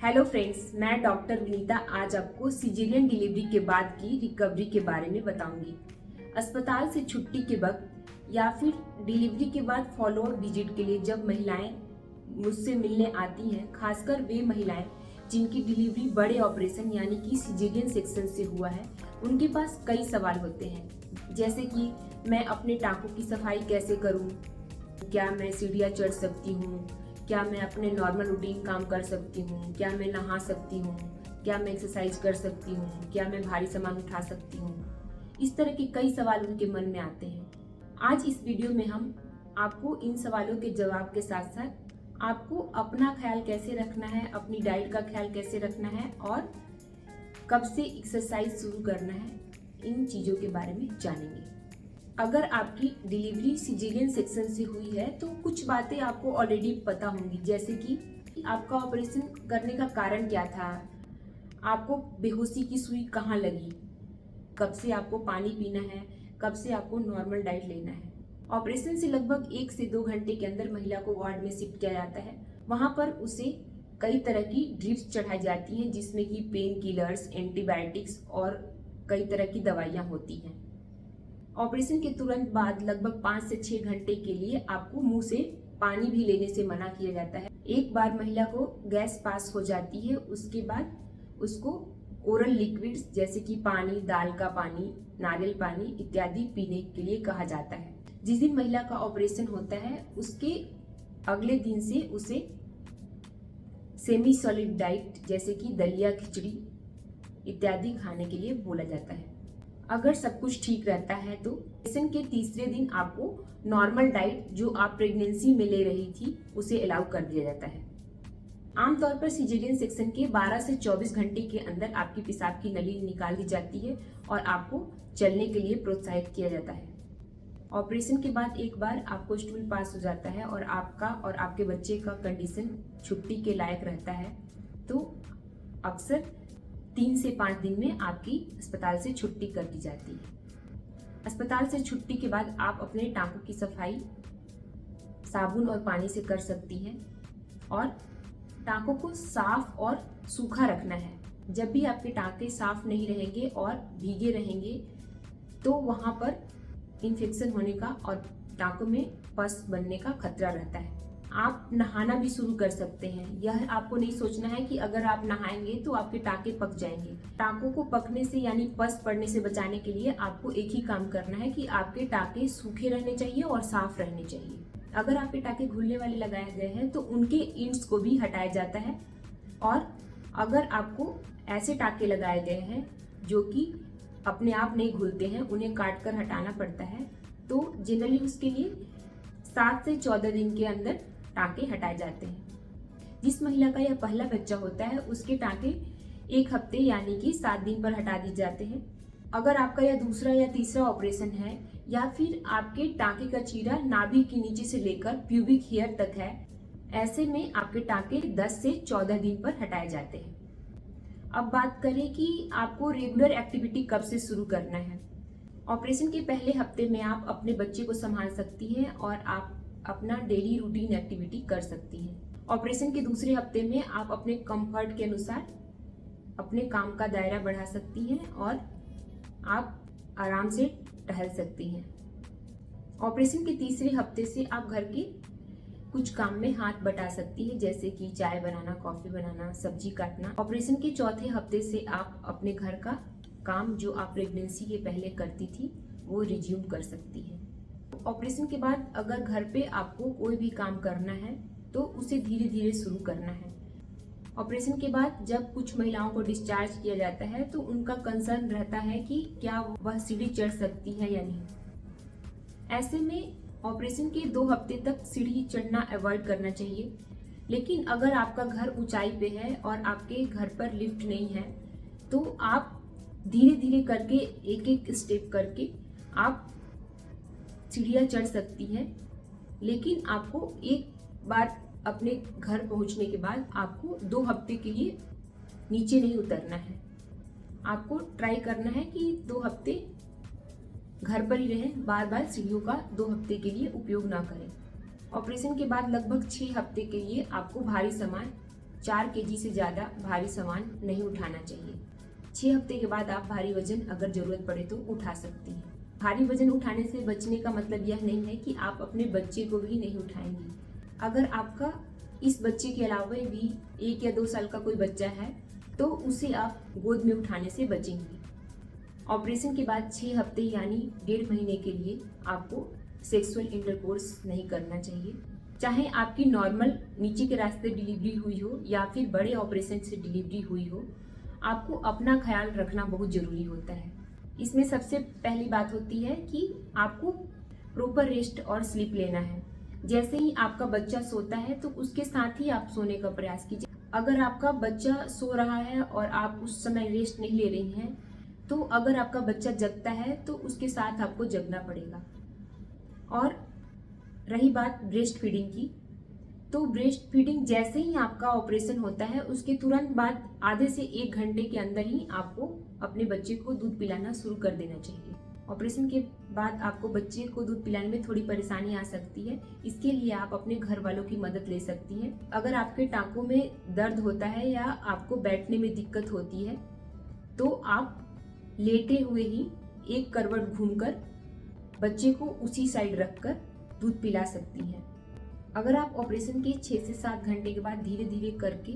Hello friends, मैं doctor Vinita आज आपको सिजेरियन डिलीवरी के बाद की रिकवरी के बारे में बताऊंगी। अस्पताल से छुट्टी के वक्त या फिर डिलीवरी के बाद फॉलोअप विजिट के लिए जब महिलाएं मुझसे मिलने आती हैं, खासकर वे महिलाएं जिनकी डिलीवरी बड़े ऑपरेशन यानी कि सिजेरियन सेक्शन से हुआ है, उनके पास कई सवाल होते हैं। जैसे कि मैं अपने टाँकों की सफाई कैसे करूँ, क्या मैं सीढ़ियाँ चढ़ सकती हूँ, क्या मैं अपने नॉर्मल रूटीन काम कर सकती हूँ, क्या मैं नहा सकती हूँ, क्या मैं एक्सरसाइज कर सकती हूँ, क्या मैं भारी सामान उठा सकती हूँ। इस तरह के कई सवाल उनके मन में आते हैं। आज इस वीडियो में हम आपको इन सवालों के जवाब के साथ साथ आपको अपना ख्याल कैसे रखना है, अपनी डाइट का ख्याल कैसे रखना है और कब से एक्सरसाइज शुरू करना है, इन चीज़ों के बारे में जानेंगे। अगर आपकी डिलीवरी सिजेरियन सेक्शन से हुई है तो कुछ बातें आपको ऑलरेडी पता होंगी, जैसे कि आपका ऑपरेशन करने का कारण क्या था, आपको बेहोशी की सुई कहाँ लगी, कब से आपको पानी पीना है, कब से आपको नॉर्मल डाइट लेना है। ऑपरेशन से लगभग 1 से 2 घंटे के अंदर महिला को वार्ड में शिफ्ट किया जाता है। वहाँ पर उसे कई तरह की ड्रिप्स चढ़ाई जाती हैं, जिसमें कि पेन किलर्स, एंटीबायोटिक्स और कई तरह की दवाइयाँ होती हैं। ऑपरेशन के तुरंत बाद लगभग 5 से 6 घंटे के लिए आपको मुंह से पानी भी लेने से मना किया जाता है। एक बार महिला को गैस पास हो जाती है, उसके बाद उसको ओरल लिक्विड्स जैसे कि पानी, दाल का पानी, नारियल पानी इत्यादि पीने के लिए कहा जाता है। जिस दिन महिला का ऑपरेशन होता है उसके अगले दिन से उसे सेमी सॉलिड डाइट जैसे कि दलिया, खिचड़ी इत्यादि खाने के लिए बोला जाता है। अगर सब कुछ ठीक रहता है तो ऑपरेशन के तीसरे दिन आपको नॉर्मल डाइट जो आप प्रेगनेंसी में ले रही थी उसे अलाउ कर दिया जाता है। आमतौर पर सिजेरियन सेक्शन के 12 से 24 घंटे के अंदर आपकी पेशाब की नली निकाल दी जाती है और आपको चलने के लिए प्रोत्साहित किया जाता है। ऑपरेशन के बाद एक बार आपको स्टूल पास हो जाता है और आपका और आपके बच्चे का कंडीशन छुट्टी के लायक रहता है तो अक्सर 3 से 5 दिन में आपकी अस्पताल से छुट्टी कर दी जाती है। अस्पताल से छुट्टी के बाद आप अपने टाँकों की सफाई साबुन और पानी से कर सकती हैं और टाँकों को साफ और सूखा रखना है। जब भी आपके टाँके साफ नहीं रहेंगे और भीगे रहेंगे तो वहाँ पर इन्फेक्शन होने का और टाँकों में पस बनने का खतरा रहता है। आप नहाना भी शुरू कर सकते हैं। यह आपको नहीं सोचना है कि अगर आप नहाएंगे तो आपके टाँके पक जाएंगे। टाँकों को पकने से यानी पस पड़ने से बचाने के लिए आपको एक ही काम करना है कि आपके टाँके सूखे रहने चाहिए और साफ रहने चाहिए। अगर आपके टाँके घुलने वाले लगाए गए हैं तो उनके इंड्स को भी हटाया जाता है और अगर आपको ऐसे टाँके लगाए गए हैं जो कि अपने आप नहीं घुलते हैं, उन्हें काट कर हटाना पड़ता है, तो जनरली उसके लिए 7 से 14 दिन के अंदर टाँके हटाए जाते हैं। जिस महिला का यह पहला बच्चा होता है उसके टाँके 1 हफ्ते यानी कि 7 दिन पर हटा दिए जाते हैं। अगर आपका यह दूसरा या तीसरा ऑपरेशन है या फिर आपके टाँके का चीरा नाभि के नीचे से लेकर प्यूबिक हेयर तक है, ऐसे में आपके टाँके 10 से 14 दिन पर हटाए जाते हैं। अब बात करें कि आपको रेगुलर एक्टिविटी कब से शुरू करना है। ऑपरेशन के पहले हफ्ते में आप अपने बच्चे को संभाल सकती हैं और आप अपना डेली रूटीन एक्टिविटी कर सकती हैं। ऑपरेशन के दूसरे हफ्ते में आप अपने कंफर्ट के अनुसार अपने काम का दायरा बढ़ा सकती हैं और आप आराम से टहल सकती हैं। ऑपरेशन के तीसरे हफ्ते से आप घर के कुछ काम में हाथ बटा सकती है, जैसे कि चाय बनाना, कॉफी बनाना, सब्जी काटना। ऑपरेशन के चौथे हफ्ते से आप अपने घर का काम जो आप प्रेगनेंसी के पहले करती थी वो रिज्यूम कर सकती है। ऑपरेशन के बाद अगर घर पे आपको कोई भी काम करना है तो उसे धीरे धीरे शुरू करना है। ऑपरेशन के बाद जब कुछ महिलाओं को डिस्चार्ज किया जाता है तो उनका कंसर्न रहता है कि क्या वह सीढ़ी चढ़ सकती है या नहीं। ऐसे में ऑपरेशन के 2 हफ्ते तक सीढ़ी चढ़ना अवॉइड करना चाहिए। लेकिन अगर आपका घर ऊंचाई पे है और आपके घर पर लिफ्ट नहीं है तो आप धीरे धीरे करके एक एक स्टेप करके आप सीढ़ियाँ चढ़ सकती हैं। लेकिन आपको एक बार अपने घर पहुंचने के बाद आपको 2 हफ्ते के लिए नीचे नहीं उतरना है। आपको ट्राई करना है कि 2 हफ्ते घर पर ही रहें, बार बार सीढ़ियों का 2 हफ्ते के लिए उपयोग ना करें। ऑपरेशन के बाद लगभग 6 हफ्ते के लिए आपको भारी सामान 4 केजी से ज़्यादा भारी सामान नहीं उठाना चाहिए। 6 हफ्ते के बाद आप भारी वजन अगर ज़रूरत पड़े तो उठा सकती हैं। भारी वजन उठाने से बचने का मतलब यह नहीं है कि आप अपने बच्चे को भी नहीं उठाएंगी। अगर आपका इस बच्चे के अलावा भी 1 या 2 साल का कोई बच्चा है तो उसे आप गोद में उठाने से बचेंगी। ऑपरेशन के बाद 6 हफ्ते यानी 1.5 महीने के लिए आपको सेक्सुअल इंटरकोर्स नहीं करना चाहिए। चाहे आपकी नॉर्मल नीचे के रास्ते डिलीवरी हुई हो या फिर बड़े ऑपरेशन से डिलीवरी हुई हो, आपको अपना ख्याल रखना बहुत ज़रूरी होता है। इसमें सबसे पहली बात होती है कि आपको प्रॉपर रेस्ट और स्लीप लेना है। जैसे ही आपका बच्चा सोता है तो उसके साथ ही आप सोने का प्रयास कीजिए। अगर आपका बच्चा सो रहा है और आप उस समय रेस्ट नहीं ले रही हैं, तो अगर आपका बच्चा जगता है तो उसके साथ आपको जगना पड़ेगा। और रही बात ब्रेस्ट फीडिंग की, तो ब्रेस्ट फीडिंग जैसे ही आपका ऑपरेशन होता है उसके तुरंत बाद आधे से 1 घंटे के अंदर ही आपको अपने बच्चे को दूध पिलाना शुरू कर देना चाहिए। ऑपरेशन के बाद आपको बच्चे को दूध पिलाने में थोड़ी परेशानी आ सकती है, इसके लिए आप अपने घर वालों की मदद ले सकती हैं। अगर आपके टांकों में दर्द होता है या आपको बैठने में दिक्कत होती है तो आप लेटे हुए ही एक करवट घूमकर बच्चे को उसी साइड रखकर दूध पिला सकती हैं। अगर आप ऑपरेशन के 6 से 7 घंटे के बाद धीरे धीरे करके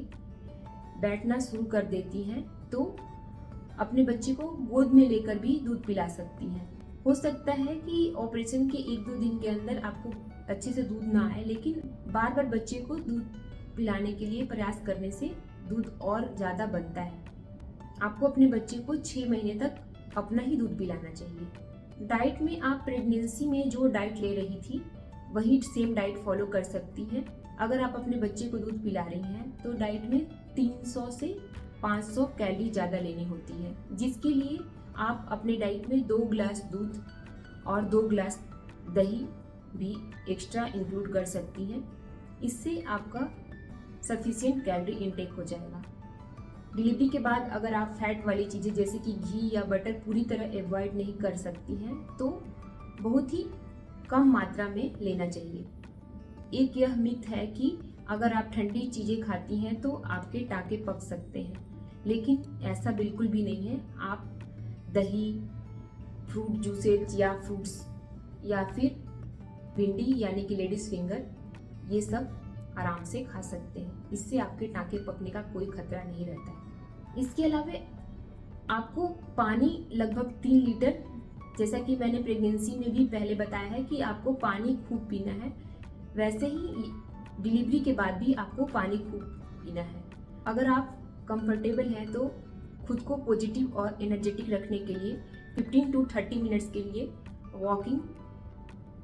बैठना शुरू कर देती हैं तो अपने बच्चे को गोद में लेकर भी दूध पिला सकती हैं। हो सकता है कि ऑपरेशन के 1-2 दिन के अंदर आपको अच्छे से दूध ना आए, लेकिन बार बार बच्चे को दूध पिलाने के लिए प्रयास करने से दूध और ज़्यादा बनता है। आपको अपने बच्चे को 6 महीने तक अपना ही दूध पिलाना चाहिए। डाइट में आप प्रेगनेंसी में जो डाइट ले रही थी वही सेम डाइट फॉलो कर सकती हैं। अगर आप अपने बच्चे को दूध पिला रही हैं तो डाइट में 300 से 500 कैलोरी ज़्यादा लेनी होती है, जिसके लिए आप अपने डाइट में 2 गिलास दूध और 2 गिलास दही भी एक्स्ट्रा इंक्लूड कर सकती हैं। इससे आपका सफिशिएंट कैलोरी इनटेक हो जाएगा। डिलीवरी के बाद अगर आप फैट वाली चीज़ें जैसे कि घी या बटर पूरी तरह अवॉइड नहीं कर सकती हैं तो बहुत ही कम मात्रा में लेना चाहिए। एक यह मिथ है कि अगर आप ठंडी चीज़ें खाती हैं तो आपके टाँके पक सकते हैं, लेकिन ऐसा बिल्कुल भी नहीं है। आप दही, फ्रूट जूसेज या फ्रूट्स या फिर भिंडी यानी कि लेडीज फिंगर, ये सब आराम से खा सकते हैं। इससे आपके टाँके पकने का कोई खतरा नहीं रहता है। इसके अलावा आपको पानी लगभग 3 लीटर, जैसा कि मैंने प्रेगनेंसी में भी पहले बताया है कि आपको पानी खूब पीना है, वैसे ही डिलीवरी के बाद भी आपको पानी खूब पीना है। अगर आप कंफर्टेबल हैं तो खुद को पॉजिटिव और एनर्जेटिक रखने के लिए 15 to 30 मिनट्स के लिए वॉकिंग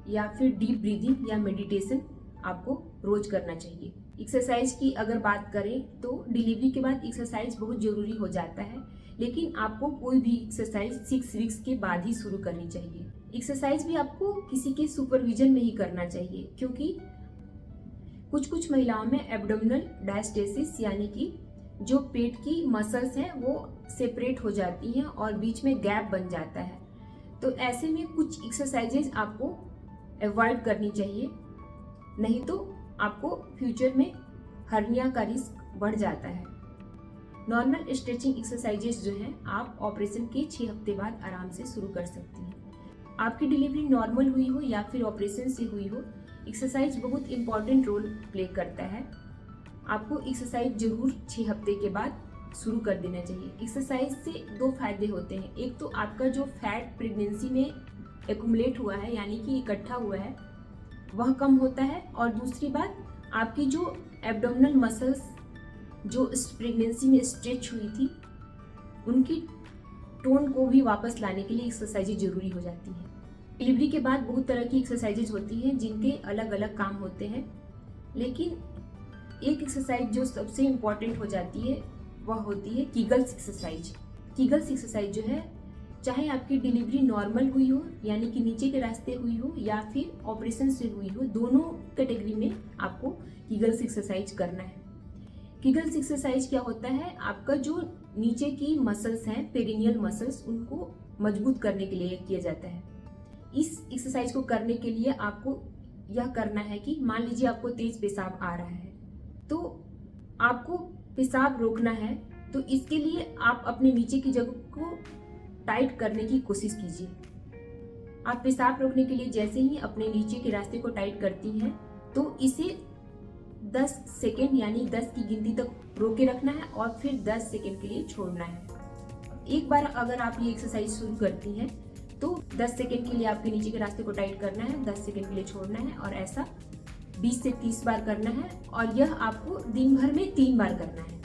या फिर डीप ब्रीदिंग या मेडिटेशन आपको रोज करना चाहिए। एक्सरसाइज की अगर बात करें तो डिलीवरी के बाद एक्सरसाइज बहुत ज़रूरी हो जाता है, लेकिन आपको कोई भी एक्सरसाइज 6 वीक्स के बाद ही शुरू करनी चाहिए। एक्सरसाइज भी आपको किसी के सुपरविजन में ही करना चाहिए, क्योंकि कुछ महिलाओं में एब्डोमिनल डायस्टेसिस यानी कि जो पेट की मसल्स हैं वो सेपरेट हो जाती हैं और बीच में गैप बन जाता है। तो ऐसे में कुछ एक्सरसाइजेज आपको अवॉइड करनी चाहिए, नहीं तो आपको फ्यूचर में हर्निया का रिस्क बढ़ जाता है। नॉर्मल स्ट्रेचिंग एक्सरसाइजेज जो हैं आप ऑपरेशन के 6 हफ्ते बाद आराम से शुरू कर सकती हैं। आपकी डिलीवरी नॉर्मल हुई हो या फिर ऑपरेशन से हुई हो, एक्सरसाइज बहुत इंपॉर्टेंट रोल प्ले करता है। आपको एक्सरसाइज जरूर 6 हफ्ते के बाद शुरू कर देना चाहिए। एक्सरसाइज से 2 फायदे होते हैं। एक तो आपका जो फैट प्रेगनेंसी में एक्यूमुलेट हुआ है यानी कि इकट्ठा हुआ है वह कम होता है, और दूसरी बात आपकी जो एब्डोमिनल मसल्स जो इस प्रेगनेंसी में स्ट्रेच हुई थी उनकी टोन को भी वापस लाने के लिए एक्सरसाइजेज जरूरी हो जाती हैं। डिलीवरी के बाद बहुत तरह की एक्सरसाइजेज होती हैं जिनके अलग अलग काम होते हैं, लेकिन एक एक्सरसाइज जो सबसे इम्पॉर्टेंट हो जाती है वह होती है कीगल्स एक्सरसाइज। कीगल्स एक्सरसाइज जो है, चाहे आपकी डिलीवरी नॉर्मल हुई हो यानी कि नीचे के रास्ते हुई हो या फिर ऑपरेशन से हुई हो, दोनों कैटेगरी में आपको कीगल्स एक्सरसाइज करना है। कीगल्स एक्सरसाइज क्या होता है, आपका जो नीचे की मसल्स हैं पेरिनियल मसल्स, उनको मजबूत करने के लिए किया जाता है। इस एक्सरसाइज को करने के लिए आपको यह करना है कि मान लीजिए आपको तेज पेशाब आ रहा है, तो आपको पेशाब रोकना है तो इसके लिए आप अपने नीचे की जगह को टाइट करने की कोशिश कीजिए। आप पेशाब रोकने के लिए जैसे ही अपने नीचे के रास्ते को टाइट करती हैं तो इसे 10 सेकेंड यानी 10 की गिनती तक रोके रखना है और फिर 10 सेकेंड के लिए छोड़ना है। एक बार अगर आप ये एक्सरसाइज शुरू करती हैं तो 10 सेकेंड के लिए आपके नीचे के रास्ते को टाइट करना है, 10 सेकेंड के लिए छोड़ना है और ऐसा 20 से 30 बार करना है और यह आपको दिन भर में 3 बार करना है।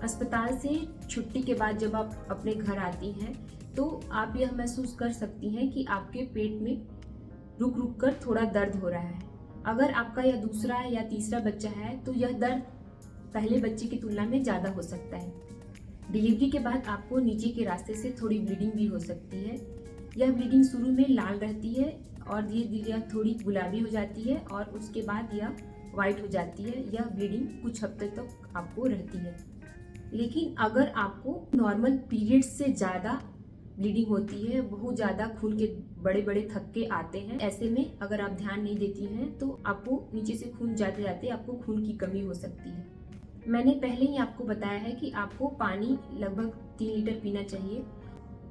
अस्पताल से छुट्टी के बाद जब आप अपने घर आती हैं तो आप यह महसूस कर सकती हैं कि आपके पेट में रुक रुक कर थोड़ा दर्द हो रहा है। अगर आपका यह दूसरा या तीसरा बच्चा है तो यह दर्द पहले बच्चे की तुलना में ज़्यादा हो सकता है। डिलीवरी के बाद आपको नीचे के रास्ते से थोड़ी ब्लीडिंग भी हो सकती है। यह ब्लीडिंग शुरू में लाल रहती है और धीरे धीरे यह थोड़ी गुलाबी हो जाती है और उसके बाद यह वाइट हो जाती है। यह ब्लीडिंग कुछ हफ्ते तक आपको रहती है। लेकिन अगर आपको नॉर्मल पीरियड से ज़्यादा ब्लीडिंग होती है, बहुत ज़्यादा खून के बड़े बड़े थक्के आते हैं, ऐसे में अगर आप ध्यान नहीं देती हैं तो आपको नीचे से खून जाते जाते आपको खून की कमी हो सकती है। मैंने पहले ही आपको बताया है कि आपको पानी लगभग 3 लीटर पीना चाहिए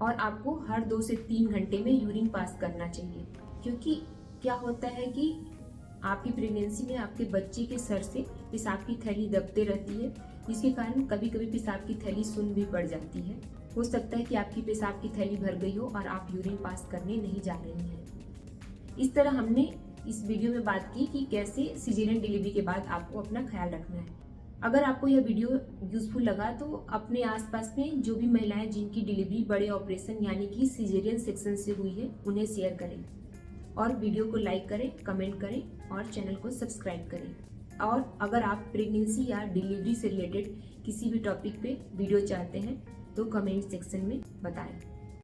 और आपको हर 2 से 3 घंटे में यूरिन पास करना चाहिए। क्योंकि क्या होता है कि आपकी प्रेगनेंसी में आपके बच्चे के सर से पेशाब की थैली दबते रहती है, जिसके कारण कभी कभी पेशाब की थैली सुन्न भी पड़ जाती है। हो सकता है कि आपकी पेशाब की थैली भर गई हो और आप यूरिन पास करने नहीं जा रही हैं। इस तरह हमने इस वीडियो में बात की कि कैसे सिजेरियन डिलीवरी के बाद आपको अपना ख्याल रखना है। अगर आपको यह वीडियो यूजफुल लगा तो अपने आसपास में जो भी महिलाएं जिनकी डिलीवरी बड़े ऑपरेशन यानी कि सिजेरियन सेक्शन से हुई है उन्हें शेयर करें और वीडियो को लाइक करें, कमेंट करें और चैनल को सब्सक्राइब करें। और अगर आप प्रेगनेंसी या डिलीवरी से रिलेटेड किसी भी टॉपिक पे वीडियो चाहते हैं तो कमेंट सेक्शन में बताएं।